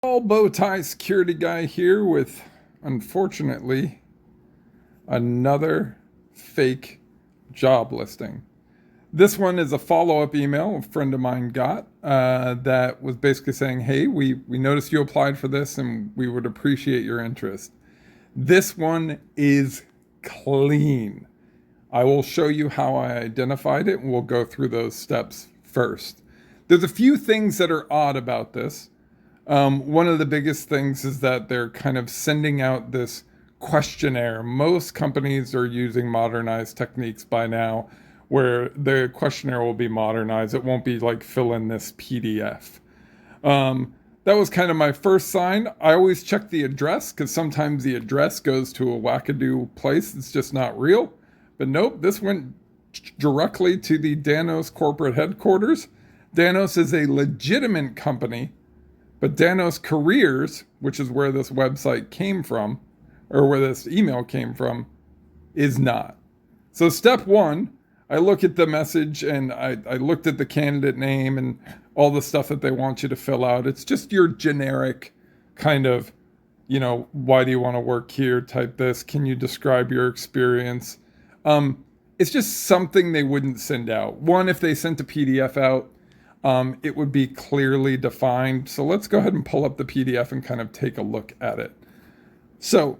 All bow tie security guy here with, unfortunately, another fake job listing. This one is a follow-up email a friend of mine got that was basically saying, hey, we noticed you applied for this and we would appreciate your interest. This one is clean. I will show you how I identified it and we'll go through those steps first. There's a few things that are odd about this. One of the biggest things is that they're kind of sending out this questionnaire. Most companies are using modernized techniques by now where the questionnaire will be modernized. It won't be like fill in this PDF. That was kind of my first sign. I always check the address because sometimes the address goes to a wackadoo place that's just not real. But nope, this went directly to the Danos corporate headquarters. Danos is a legitimate company, but Danos Careers, which is where this website came from, or where this email came from, is not. So step one, I look at the message and I looked at the candidate name and all the stuff that they want you to fill out. It's just your generic kind of, why do you want to work here type this. Can you describe your experience? It's just something they wouldn't send out. One, if they sent a PDF out, it would be clearly defined. So let's go ahead and pull up the PDF and kind of take a look at it. So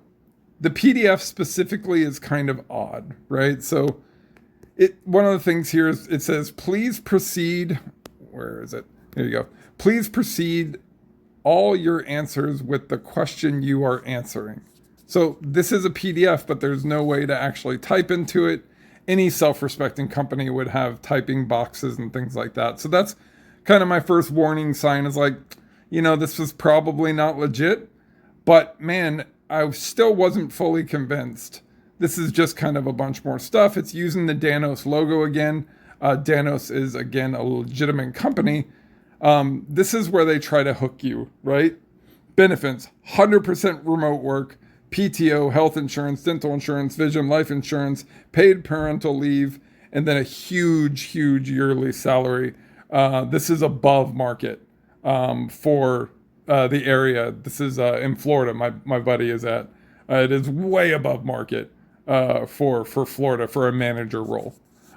the PDF specifically is kind of odd, right? So one of the things here is it says, please proceed. Where is it? Here you go. Please proceed all your answers with the question you are answering. So this is a PDF, but there's no way to actually type into it. Any self-respecting company would have typing boxes and things like that. So that's kind of my first warning sign is like, this was probably not legit, but man, I still wasn't fully convinced. This is just kind of a bunch more stuff. It's using the Danos logo again. Danos is, again, a legitimate company. This is where they try to hook you, right? Benefits, 100% remote work, PTO, health insurance, dental insurance, vision, life insurance, paid parental leave, and then a huge, huge yearly salary. This is above market for the area. This is in Florida. My buddy is at. It is way above market for Florida for a manager role,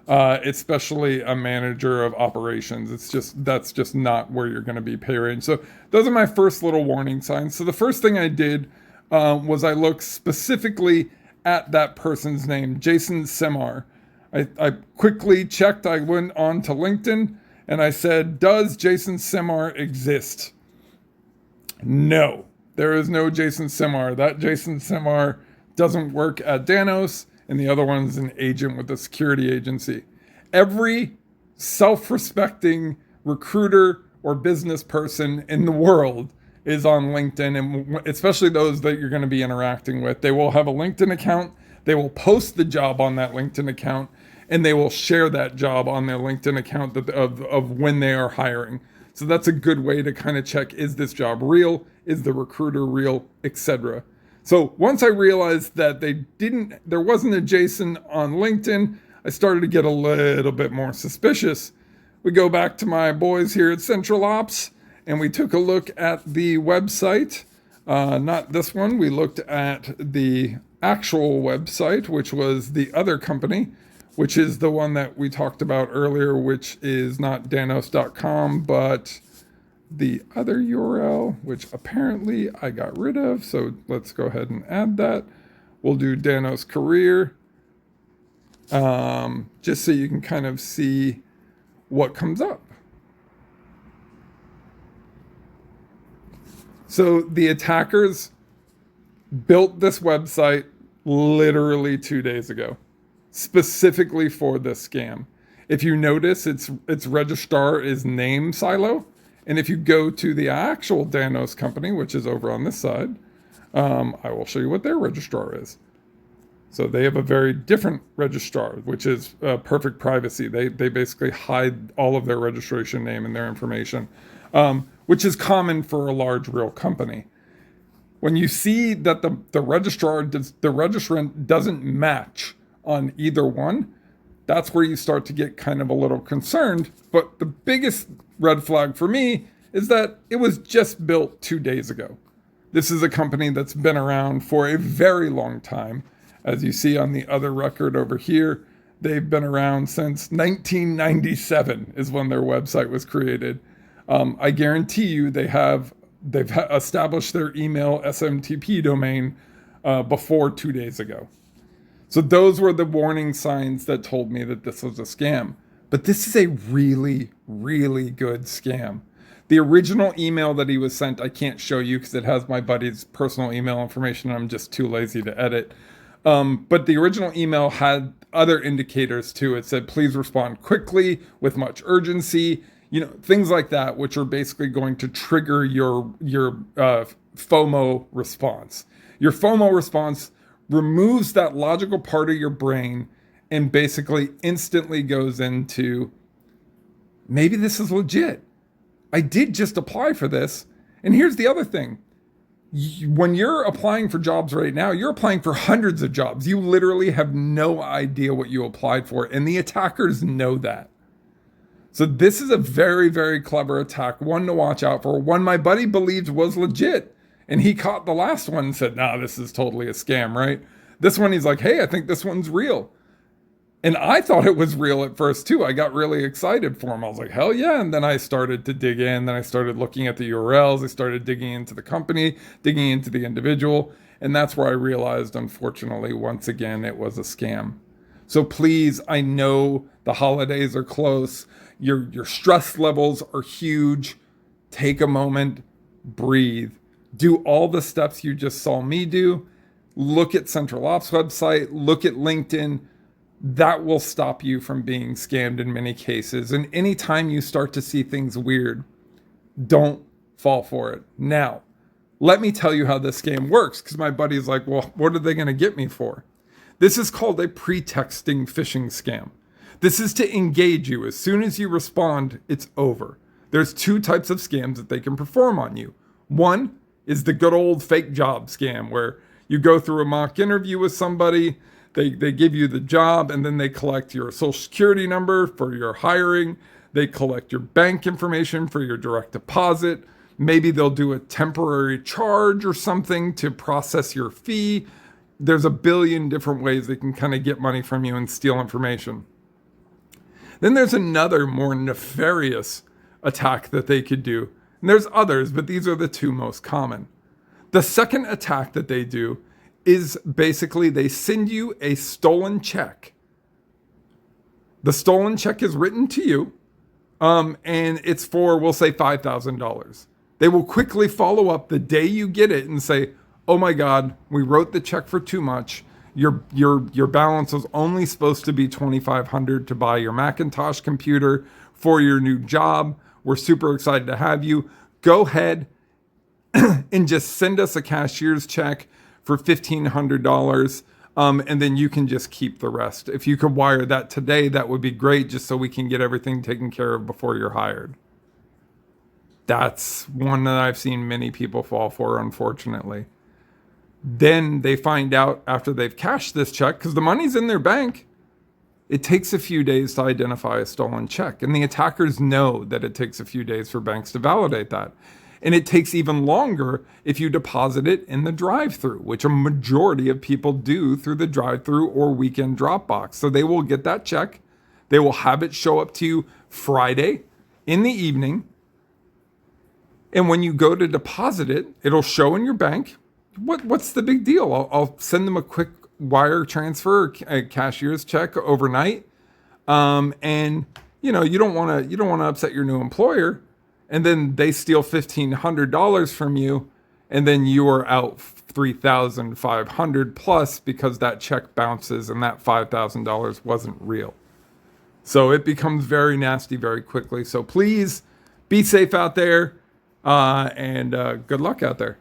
especially a manager of operations. That's just not where you're going to be pay range. So those are my first little warning signs. So the first thing I did was I looked specifically at that person's name, Jason Semar. I quickly checked. I went on to LinkedIn and I said, does Jason Semar exist? No, there is no Jason Semar. That Jason Semar doesn't work at Danos, and the other one's an agent with a security agency. Every self-respecting recruiter or business person in the world is on LinkedIn, and especially those that you're going to be interacting with. They will have a LinkedIn account. They will post the job on that LinkedIn account, and they will share that job on their LinkedIn account of when they are hiring. So that's a good way to kind of check, is this job real? Is the recruiter real? Etc. So once I realized that there wasn't a Jason on LinkedIn, I started to get a little bit more suspicious. We go back to my boys here at Central Ops, and we took a look at the website. Not this one. We looked at the actual website, which was the other company, which is the one that we talked about earlier, which is not Danos.com, but the other URL, which apparently I got rid of. So let's go ahead and add that. We'll do Danos Career, just so you can kind of see what comes up. So the attackers built this website literally 2 days ago, specifically for this scam. If you notice, its registrar is name silo. And if you go to the actual Danos company, which is over on this side, I will show you what their registrar is. So they have a very different registrar, which is perfect privacy. They basically hide all of their registration name and their information, which is common for a large real company. When you see that the registrant doesn't match on either one, that's where you start to get kind of a little concerned. But the biggest red flag for me is that it was just built 2 days ago. This is a company that's been around for a very long time. As you see on the other record over here, they've been around since 1997 is when their website was created. I guarantee you they've established their email SMTP domain before 2 days ago. So those were the warning signs that told me that this was a scam. But this is a really, really good scam. The original email that he was sent, I can't show you because it has my buddy's personal email information. And I'm just too lazy to edit. But the original email had other indicators too. It said, please respond quickly with much urgency, things like that, which are basically going to trigger your FOMO response. Your FOMO response removes that logical part of your brain and basically instantly goes into, maybe this is legit. I did just apply for this. And here's the other thing. When you're applying for jobs right now, you're applying for hundreds of jobs. You literally have no idea what you applied for. And the attackers know that. So this is a very, very clever attack. One to watch out for. One my buddy believed was legit. And he caught the last one and said, nah, this is totally a scam, right? This one, he's like, hey, I think this one's real. And I thought it was real at first too. I got really excited for him. I was like, hell yeah. And then I started to dig in. Then I started looking at the URLs. I started digging into the company, digging into the individual. And that's where I realized, unfortunately, once again, it was a scam. So please, I know the holidays are close. Your stress levels are huge. Take a moment, breathe. Do all the steps you just saw me do. Look at Central Ops website. Look at LinkedIn. That will stop you from being scammed in many cases. And anytime you start to see things weird, don't fall for it. Now, let me tell you how this scam works, because my buddy's like, well, what are they going to get me for? This is called a pretexting phishing scam. This is to engage you. As soon as you respond, it's over. There's two types of scams that they can perform on you. One is the good old fake job scam, where you go through a mock interview with somebody, they give you the job, and then they collect your social security number for your hiring. They collect your bank information for your direct deposit. Maybe they'll do a temporary charge or something to process your fee. There's a billion different ways they can kind of get money from you and steal information. Then there's another more nefarious attack that they could do. And there's others, but these are the two most common. The second attack that they do is basically they send you a stolen check. The stolen check is written to you, and it's for, we'll say, $5,000. They will quickly follow up the day you get it and say, oh my God, we wrote the check for too much. Your balance was only supposed to be $2,500 to buy your Macintosh computer for your new job. We're super excited to have you. Go ahead and just send us a cashier's check for $1,500. And then you can just keep the rest. If you could wire that today, that would be great, just so we can get everything taken care of before you're hired. That's one that I've seen many people fall for, unfortunately. Then they find out after they've cashed this check, because the money's in their bank, it takes a few days to identify a stolen check. And the attackers know that it takes a few days for banks to validate that. And it takes even longer if you deposit it in the drive-thru, which a majority of people do through the drive-thru or weekend drop box. So they will get that check. They will have it show up to you Friday in the evening. And when you go to deposit it, it'll show in your bank. What's the big deal? I'll send them a quick wire transfer, a cashier's check overnight. And you don't want to upset your new employer. And then they steal $1,500 from you, and then you are out $3,500 plus because that check bounces and that $5,000 wasn't real. So it becomes very nasty very quickly. So please be safe out there, and good luck out there.